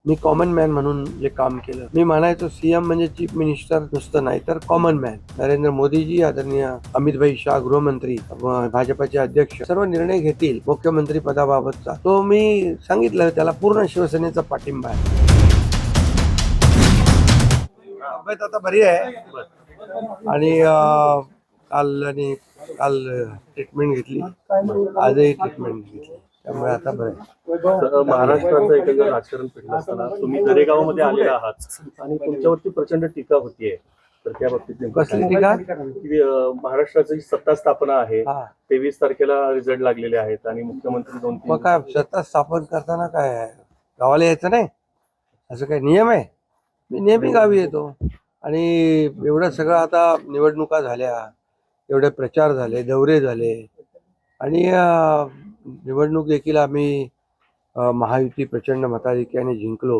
मी common man म्हणून जे काम केलं, मी म्हणायचो सीएम म्हणजे चीफ मिनिस्टर नुसतं नाही तर कॉमन मॅन. नरेंद्र मोदीजी, आदरणीय अमित शाह गृहमंत्री, भाजपाचे अध्यक्ष सर्व निर्णय घेतील मुख्यमंत्री पदाबाबतचा, तो मी सांगितलं त्याला पूर्ण शिवसेनेचा पाठिंबा आहे. तब्येत आता बरी आहे आणि काल ट्रीटमेंट घेतली, आजही ट्रीटमेंट घेतली, त्यामुळे आता बरं आहे. महाराष्ट्राचं एकंदर राजकारण पेटलं असताना तुम्ही दरेगावमध्ये आलेला आहात आणि तुमच्यावरती प्रचंड टीका होतीये, तर त्या बाबतीत कसली टीका? की महाराष्ट्राची सत्ता स्थापना आहे, 23 तारखेला रिझल्ट लागलेले आहेत आणि मुख्यमंत्री मग काय सत्ता स्थापन करताना काय आहे, गावाला यायचं नाही असं काही नियम आहे? मी नेहमी गावी येतो आणि एवढं सगळं आता निवडणुका झाल्या, एवढे प्रचार झाले, दौरे झाले आणि निवडणूक देखील आम्ही महायुती प्रचंड मताधिक्याने जिंकलो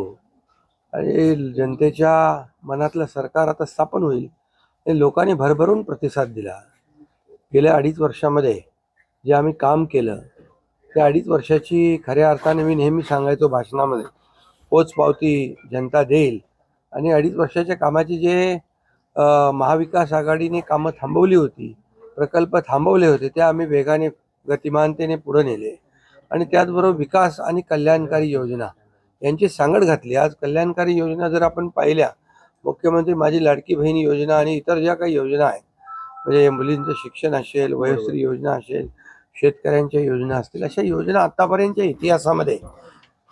आणि जनतेच्या मनातलं सरकार आता स्थापन होईल हे लोकांनी भरभरून प्रतिसाद दिला. गेल्या 2.5 वर्षामध्ये जे आम्ही काम केलं त्या 2.5 वर्षाची खऱ्या अर्थाने मी नेहमी सांगायचो भाषणामध्ये, पोचपावती जनता देईल. आणि 2.5 वर्षाच्या कामाची जे महाविकास आघाडीने कामं थांबवली होती, प्रकल्प थांबवले होते, ते आम्ही वेगाने गतिमानतेने पुढे नेले आणि त्याचबरोबर विकास आणि कल्याणकारी योजना यांची सांगड घातली. आज कल्याणकारी योजना जर आपण पाहिल्या, मुख्यमंत्री माझी लाडकी बहीण योजना आणि इतर ज्या काही योजना आहेत, म्हणजे मुलींचं शिक्षण असेल, वयोश्री योजना असेल, शेतकऱ्यांच्या योजना असतील, अशा योजना आतापर्यंतच्या इतिहासामध्ये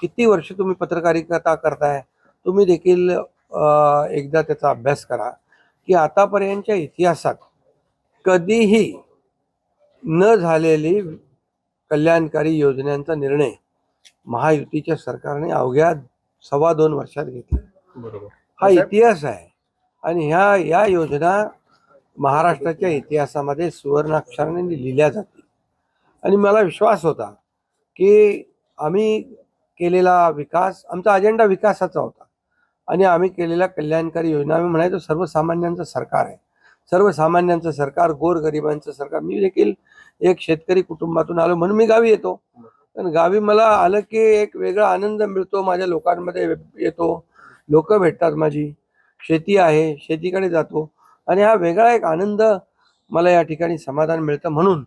किती वर्ष तुम्ही पत्रकारिता करताय, तुम्ही देखील एकदा त्याचा अभ्यास करा की आतापर्यंतच्या इतिहासात कधीही न झालेली कल्याणकारी योजनांचा निर्णय महायुतीच्या सरकारने अवघ्या 2.25 वर्षात घेतला. बरोबर, हा इतिहास आहे आणि या योजना महाराष्ट्राच्या इतिहासामध्ये सुवर्णाक्षराने लिहिल्या जातील. आणि मला विश्वास होता की आम्ही केलेला विकास, आमचा अजेंडा विकासाचा होता आणि आम्ही केलेल्या कल्याणकारी योजना, आम्ही म्हणायचो सर्वसामान्यांचं सरकार आहे, सर्वसामान्यांचं सरकार, गोरगरिबांचं सरकार. मी देखील एक शेतकरी कुटुंबातून आलो म्हणून मी गावी येतो, पण गावी मला आलं की एक वेगळा आनंद मिळतो, माझ्या लोकांमध्ये येतो, लोक भेटतात, माझी शेती आहे, शेतीकडे जातो आणि हा वेगळा एक आनंद मला या ठिकाणी समाधान मिळतं. म्हणून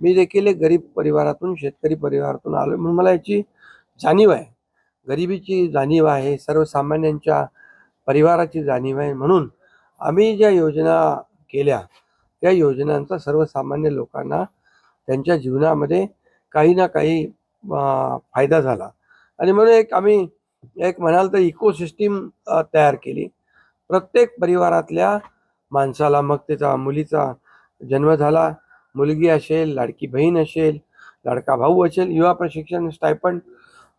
मी देखील एक गरीब परिवारातून, शेतकरी परिवारातून आलो म्हणून मला याची जाणीव आहे, गरिबीची जाणीव आहे, सर्वसामान्यांच्या परिवाराची जाणीव आहे. म्हणून आम्ही ज्या योजना केल्या त्या योजनांचा सर्वसामान्य लोकांना त्यांच्या जीवनामध्ये काही ना काही फायदा झाला आणि म्हणून आम्ही एक म्हणाल तर इकोसिस्टीम तयार केली. प्रत्येक परिवारातल्या माणसाला, मग त्याचा मुलीचा जन्म झाला, मुलगी असेल, लाडकी बहीण असेल, लाडका भाऊ असेल, युवा प्रशिक्षण स्टायपंड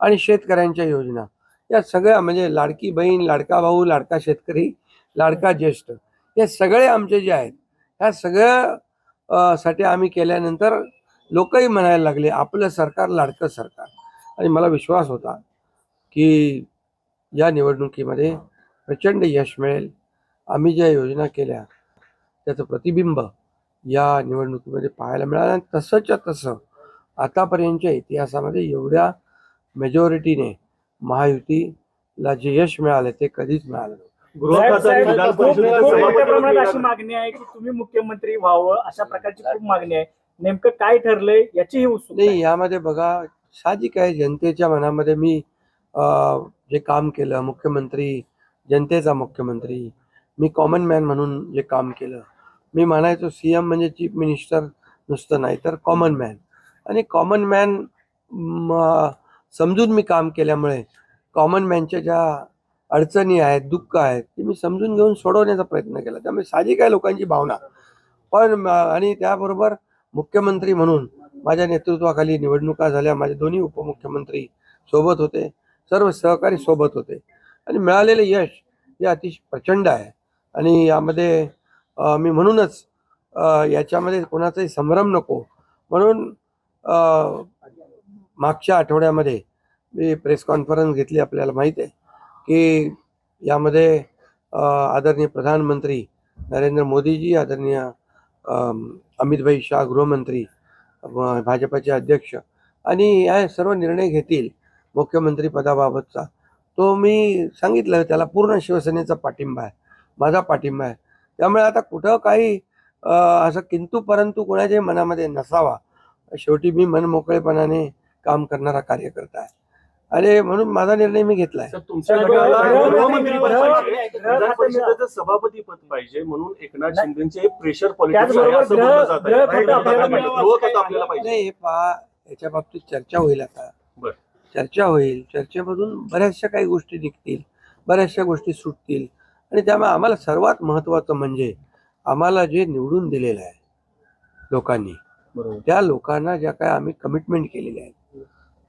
आणि शेतकऱ्यांच्या योजना, या सगळ्या म्हणजे लाडकी बहीण, लाडका भाऊ, लाडका शेतकरी, लाडका ज्येष्ठ, हे सगळे आमचे जे आहेत, ह्या सगळ्या साठी आम्ही केल्यानंतर लोकही म्हणायला लागले आपलं सरकार लाडकं सरकार. आणि मला विश्वास होता की या निवडणुकीमध्ये प्रचंड यश मिळेल. आम्ही ज्या योजना केल्या त्याचं प्रतिबिंब या निवडणुकीमध्ये पाहायला मिळालं आणि तसंच्या तसं आतापर्यंतच्या इतिहासामध्ये एवढ्या मेजॉरिटीने महायुतीला जे यश मिळाले ते कधीच मिळालं नव्हतं. मोठ्या प्रमाणात अशी मागणी आहे की तुम्ही मुख्यमंत्री व्हावं, अशा प्रकारची खूप मागणी आहे. नेमकं काय ठरलंय याची ही उत्सुकता नाही, यामध्ये बघा साहजिक आहे, जनतेच्या मनामध्ये मी जे काम केलं, मुख्यमंत्री, जनतेचा मुख्यमंत्री, मी कॉमन मॅन म्हणून जे काम केलं, मी म्हणायचो सीएम म्हणजे चीफ मिनिस्टर नुसतं नाही तर कॉमन मॅन. आणि कॉमन मॅन समजून मी काम केल्यामुळे कॉमन मॅनच्या ज्या अडचणी आहेत, दुःख आहेत, ते मी समजून घेऊन सोडवण्याचा प्रयत्न केला. त्यामुळे साहजिक आहे लोकांची भावना. पण आणि त्याबरोबर मुख्यमंत्री म्हणून माझ्या नेतृत्वाखाली निवडणुका झाल्या, माझे दोन्ही उपमुख्यमंत्री सोबत होते, सर्व सहकारी सोबत होते आणि मिळालेले यश हे अतिशय प्रचंड आहे. आणि यामध्ये मी म्हणूनच याच्यामध्ये कोणाचाही संभ्रम नको म्हणून मागच्या आठवड्यामध्ये मी प्रेस कॉन्फरन्स घेतली. आपल्याला माहीत आहे की यामध्ये आदरणीय प्रधानमंत्री नरेंद्र मोदीजी, आदरणीय अमित शाह गृहमंत्री, भाजपाचे अध्यक्ष आणि या सर्व निर्णय घेतील मुख्यमंत्री पदाबाबतचा, तो मी सांगितलं त्याला पूर्ण शिवसेनेचा पाठिंबा आहे, माझा पाठिंबा आहे. त्यामुळे आता कुठं काही असं किंतु परंतु कोणाच्याही मनामध्ये नसावा. शेवटी मी मनमोकळेपणाने काम करणारा कार्यकर्ता आहे आणि म्हणून माझा निर्णय मी घेतलाय. तर तुमच्या गटाला गृहमंत्रीपद पाहिजे, विधान परिषदेचं सभापती पद पाहिजे म्हणून एकनाथ शिंदेचे प्रेशर पॉलिटिक्स आहे असं बोललं जात आहे. गृहखातं आपल्याला पाहिजे. नाही, हे पहा, याच्या बाबतीत चर्चा होईल आता. बरं. चर्चा होईल, चर्चेमधून बऱ्याचशा काही गोष्टी निघतील, बऱ्याचशा गोष्टी सुटतील आणि त्यामुळे आम्हाला सर्वात महत्त्वाचं म्हणजे आम्हाला जे निवडून दिलेलं आहे लोकांनी, बरोबर. त्या लोकांना ज्या काय आम्ही कमिटमेंट केलेल्या आहेत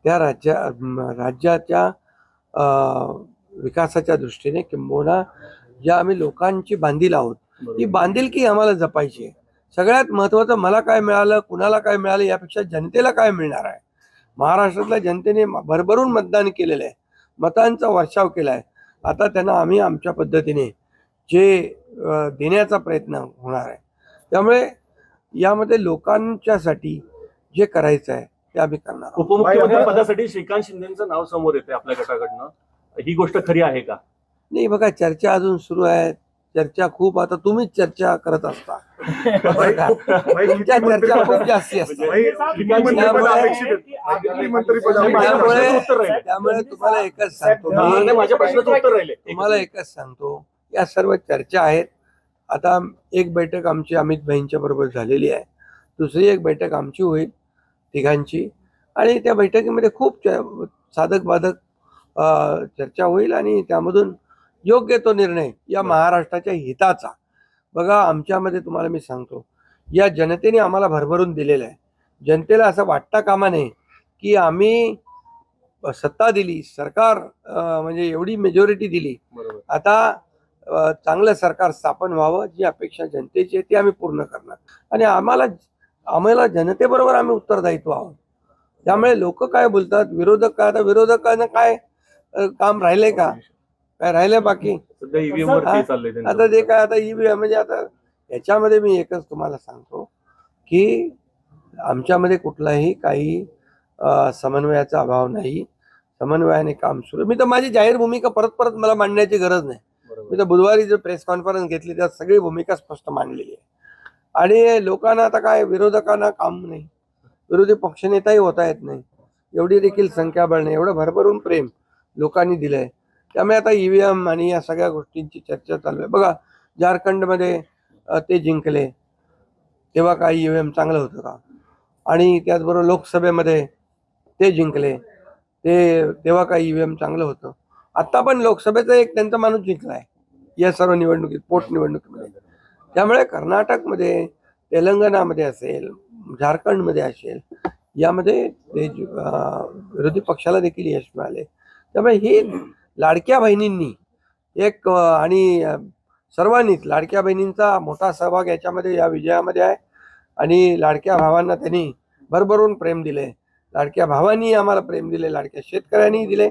त्या राज्याच्या विकासाच्या दृष्टीने किंबहुना ज्या आम्ही लोकांची बांधील आहोत ती बांधिलकी आम्हाला जपायची आहे. सगळ्यात महत्त्वाचं मला काय मिळालं, कुणाला काय मिळालं यापेक्षा जनतेला काय मिळणार आहे. महाराष्ट्रातल्या जनतेने भरभरून मतदान केलेलं आहे, मतांचा वर्षाव केला आहे. आता त्यांना आम्ही आमच्या पद्धतीने जे देण्याचा प्रयत्न होणार आहे. त्यामुळे यामध्ये लोकांच्यासाठी जे करायचं आहे ते आम्ही करणार. उपमुख्यमंत्री पदासाठी श्रीकांत शिंदेचं नाव समोर येते आपल्या गटाकडनं, ही गोष्ट खरी आहे का? नाही बघा, चर्चा अजून सुरू आहे. चर्चा खूप, आता तुम्हीच चर्चा करत असता. तुमच्या चर्चा खूप जास्ती असतात. त्यामुळे तुम्हाला एकच सांगतो, माझ्या प्रश्नाचं उत्तर राहिले. तुम्हाला एकच सांगतो, या सर्व चर्चा आहेत. आता एक बैठक आमची अमित भाईंच्या बरोबर झालेली आहे, दुसरी एक बैठक आमची होईल तिघांची आणि त्या बैठकीमध्ये खूप साधक बाधक चर्चा होईल आणि त्यामधून योग्य तो निर्णय या महाराष्ट्राच्या हिताचा. बघा, आमच्यामध्ये तुम्हाला मी सांगतो, या जनतेने आम्हाला भरभरून दिलेलं आहे. जनतेला असं वाटता कामा नये की आम्ही सत्ता दिली, सरकार म्हणजे एवढी मेजॉरिटी दिली, आता चांगलं सरकार स्थापन व्हावं, जी अपेक्षा जनतेची आहे ती आम्ही पूर्ण करणार आणि आम्हाला जनतेबरोबर आम्ही उत्तरदायित्व आहोत. त्यामुळे लोक काय बोलतात, विरोधक काय, आता विरोधकांना काय काम राहिलंय का, काय राहिलंय बाकी? सध्या ईव्हीएम वरती चाललंय त्यांचं. आता ते काय, आता ईव्हीएम म्हणजे आता याच्यामध्ये मी एकच तुम्हाला सांगतो की आमच्यामध्ये कुठलाही काही समन्वयाचा अभाव नाही. समन्वयाने काम सुरू. मी तर माझी जाहीर भूमिका परत मला मांडण्याची गरज नाही. मी तर बुधवारी जो प्रेस कॉन्फरन्स घेतली त्यात सगळी भूमिका स्पष्ट मांडलेली आहे आणि लोकांना आता काय, विरोधकांना काम नाही, विरोधी पक्षनेताही होता येत नाही, एवढी देखील संख्याबळ नाही, एवढं भरभरून प्रेम लोकांनी दिलंय. त्यामुळे आता ईव्हीएम आणि या सगळ्या गोष्टींची चर्चा चालू आहे. बघा, झारखंडमध्ये ते जिंकले तेव्हा काही ईव्हीएम चांगलं होतं का? आणि त्याचबरोबर लोकसभेमध्ये ते जिंकले तेव्हा काही ईव्हीएम चांगलं होतं. आत्ता पण लोकसभेचा एक त्यांचा माणूस जिंकलाय या सर्व निवडणुकीत, पोटनिवडणुकीमध्ये. त्यामुळे कर्नाटकमध्ये, तेलंगणामध्ये असेल, झारखंडमध्ये असेल, यामध्ये विरोधी पक्षाला देखील यश मिळाले. त्यामुळे ही लाडक्या बहिणींनी एक आणि सर्वांनीच लाडक्या बहिणींचा मोठा सहभाग याच्यामध्ये, या विजयामध्ये आहे आणि लाडक्या भावांना त्यांनी भरभरून प्रेम दिले. लाडक्या भावांनी आम्हाला प्रेम दिले, लाडक्या शेतकऱ्यांनी दिले.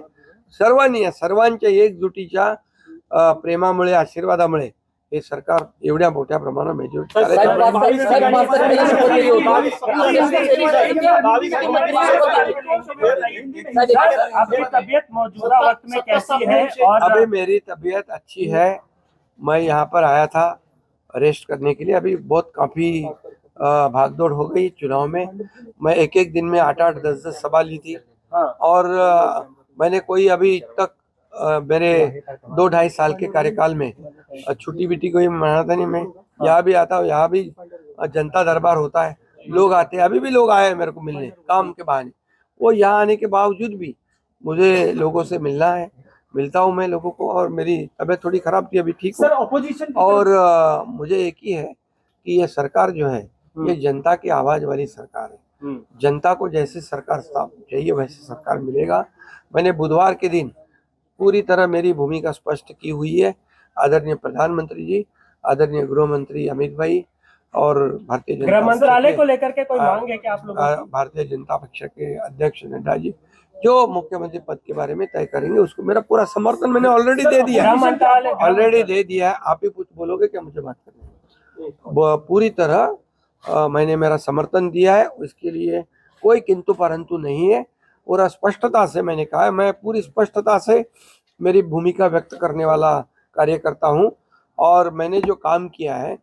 सर्वांनी, या सर्वांच्या एकजुटीच्या प्रेमामुळे, आशीर्वादामुळे हे सरकार एवढ्या मोठ्या प्रमाणात मेजॉरिटी. अभी मेरी तबीयत अच्छी है. मैं यहाँ पर आया था रेस्ट करने के लिए. अभी बहुत काफी भागदौड़ हो गई चुनाव में. मैं एक दिन में 8-8, 10-10 सभा ली थी और मैंने कोई अभी तक मेरे 2-2.5 साल के कार्यकाल में छुट्टी बिट्टी कोई मनाता नहीं. मैं यहाँ भी आता हूँ, यहाँ भी जनता दरबार होता है, लोग आते हैं. अभी भी लोग आए हैं मेरे को मिलने काम के बहाने. वो यहाँ आने के बावजूद भी मुझे लोगों से मिलना है, मिलता हूँ मैं लोगों को. और मेरी तबीयत थोड़ी खराब थी, अभी ठीक हूँ. और मुझे एक ही है कि ये सरकार जो है ये जनता की आवाज वाली सरकार है. जनता को जैसे सरकार चाहिए वैसे सरकार मिलेगा. मैंने बुधवार के दिन पूरी तरह मेरी भूमिका स्पष्ट की हुई है. आदरणीय प्रधानमंत्री जी, आदरणीय गृह मंत्री अमित भाई और भारतीय जनता मंत्रालय को लेकर के कोई मांग है कि आप लोग? भारतीय जनता पक्ष के अध्यक्ष नड्डा जी जो मुख्यमंत्री पद के बारे में तय करेंगे उसको मेरा पूरा समर्थन मैंने ऑलरेडी दे दिया है. आप ही कुछ बोलोगे क्या मुझे बात करने? पूरी तरह मैंने मेरा समर्थन दिया है. उसके लिए कोई किंतु परंतु नहीं है और स्पष्टता से मैंने कहा है. मैं पूरी स्पष्टता से मेरी भूमिका व्यक्त करने वाला कार्यकर्ता हूँ। और मैंने जो काम किया है,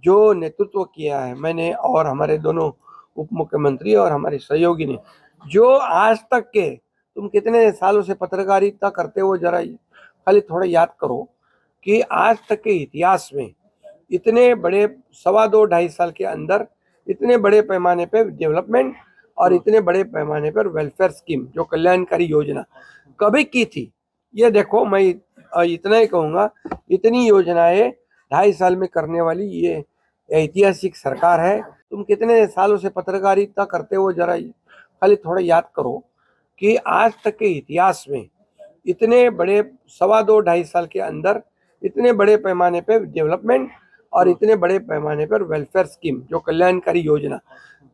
जो नेतृत्व किया है मैंने और हमारे दोनों उप मुख्यमंत्री और हमारे सहयोगी ने, जो आज तक के, तुम कितने सालों से पत्रकारिता करते हो, जरा खाली थोड़ा याद करो कि आज तक के इतिहास में इतने बड़े 2.5 साल के अंदर इतने बड़े पैमाने पे डेवलपमेंट और इतने बड़े पैमाने पर वेलफेयर स्कीम, जो कल्याणकारी योजना कभी की थी। ये देखो, मैं इतना ही कहूँगा, इतनी योजनाएं 2.5 साल में करने वाली ये ऐतिहासिक सरकार है। तुम कितने सालों से पत्रकारिता करते हो, जरा खाली थोड़ा याद करो कि आज तक के इतिहास में इतने बड़े 2.5 साल के अंदर इतने बड़े पैमाने पे डेवलपमेंट और इतने बड़े पैमाने पर वेलफेयर स्कीम, जो कल्याणकारी योजना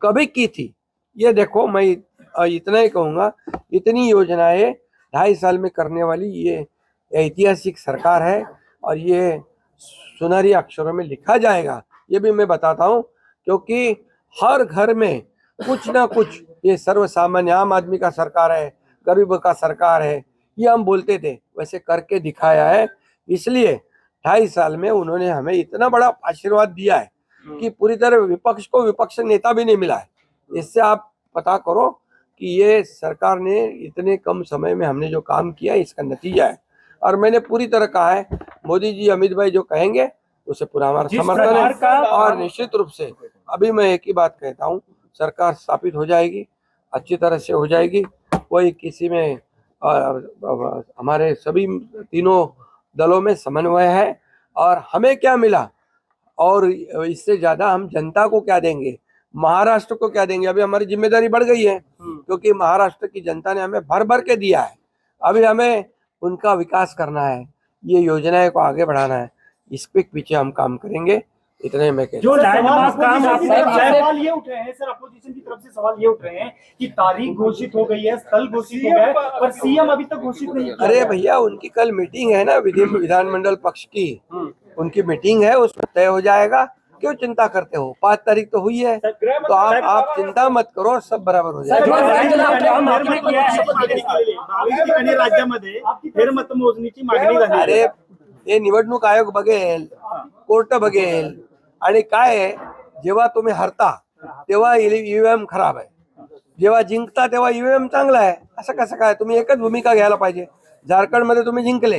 कभी की थी। ये देखो, मैं इतना ही कहूँगा, इतनी योजनाएं 2.5 साल में करने वाली ये ऐतिहासिक सरकार है। और ये सुनहरी अक्षरों में लिखा जाएगा, ये भी मैं बताता हूँ, क्योंकि हर घर में कुछ ना कुछ, ये सर्वसामान्य आम आदमी का सरकार है, गरीब का सरकार है, ये हम बोलते थे, वैसे करके दिखाया है। इसलिए 2.5 साल में उन्होंने हमें इतना बड़ा आशीर्वाद दिया है कि पूरी तरह विपक्ष को विपक्ष नेता भी नहीं मिला है। इससे आप पता करो कि ये सरकार ने इतने कम समय में हमने जो काम किया, इसका नतीजा है। और मैंने पूरी तरह कहा है, मोदी जी, अमित भाई जो कहेंगे उसे पूरा हमारा समर्थन है। और निश्चित रूप से अभी मैं एक ही बात कहता हूँ, सरकार स्थापित हो जाएगी, अच्छी तरह से हो जाएगी। कोई किसी में हमारे सभी तीनों दलों में समन्वय है। और हमें क्या मिला और इससे ज्यादा हम जनता को क्या देंगे, महाराष्ट्र को क्या देंगे। अभी हमारी जिम्मेदारी बढ़ गई है, क्योंकि महाराष्ट्र की जनता ने हमें भर भर के दिया है। अभी हमें उनका विकास करना है, ये योजनाएं को आगे बढ़ाना है, इसके पीछे हम काम करेंगे। इतने में जो लैंडमार्क काम सवाल ये उठ रहे हैं सर, अपोजिशन की तरफ से सवाल ये उठ रहे हैं कि तारीख घोषित हो गई है, स्थल घोषित हो गया है, पर सीएम अभी तक घोषित नहीं है। अरे भैया, उनकी कल मीटिंग है ना, विधानमंडल पक्ष की, उनकी मीटिंग है, उसमें तय हो जाएगा। क्यों चिंता करते हो? 5 तारीख तो हुई है, तो आप चिंता मत करो, सब बराबर हो जाएगा। राज्यामध्ये फेरमतमोजणीची मागणी झाली। अरे, हे निवडणूक आयोग बघेल, कोर्ट बघेल, आणि काय आहे, जेव्हा तुम्ही हरता तेव्हा ईव्हीएम खराब आहे, जेव्हा जिंकता तेव्हा ईव्हीएम चांगला आहे, असं कसं काय? तुम्ही एकच भूमिका घ्यायला पाहिजे। झारखंडमध्ये तुम्ही जिंकले,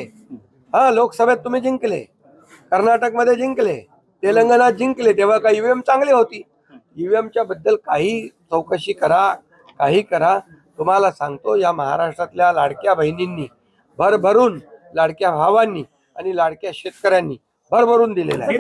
हा, लोकसभेत तुम्ही जिंकले, कर्नाटकमध्ये जिंकले, तेलंगणात जिंकले, तेव्हा का ईव्हीएम चांगली होती? ईव्हीएमच्या बद्दल काही चौकशी करा, काही करा। तुम्हाला सांगतो, या महाराष्ट्रातल्या लाडक्या बहिणींनी भरभरून, लाडक्या भावांनी आणि लाडक्या शेतकऱ्यांनी भरभरून दिलेला आहे।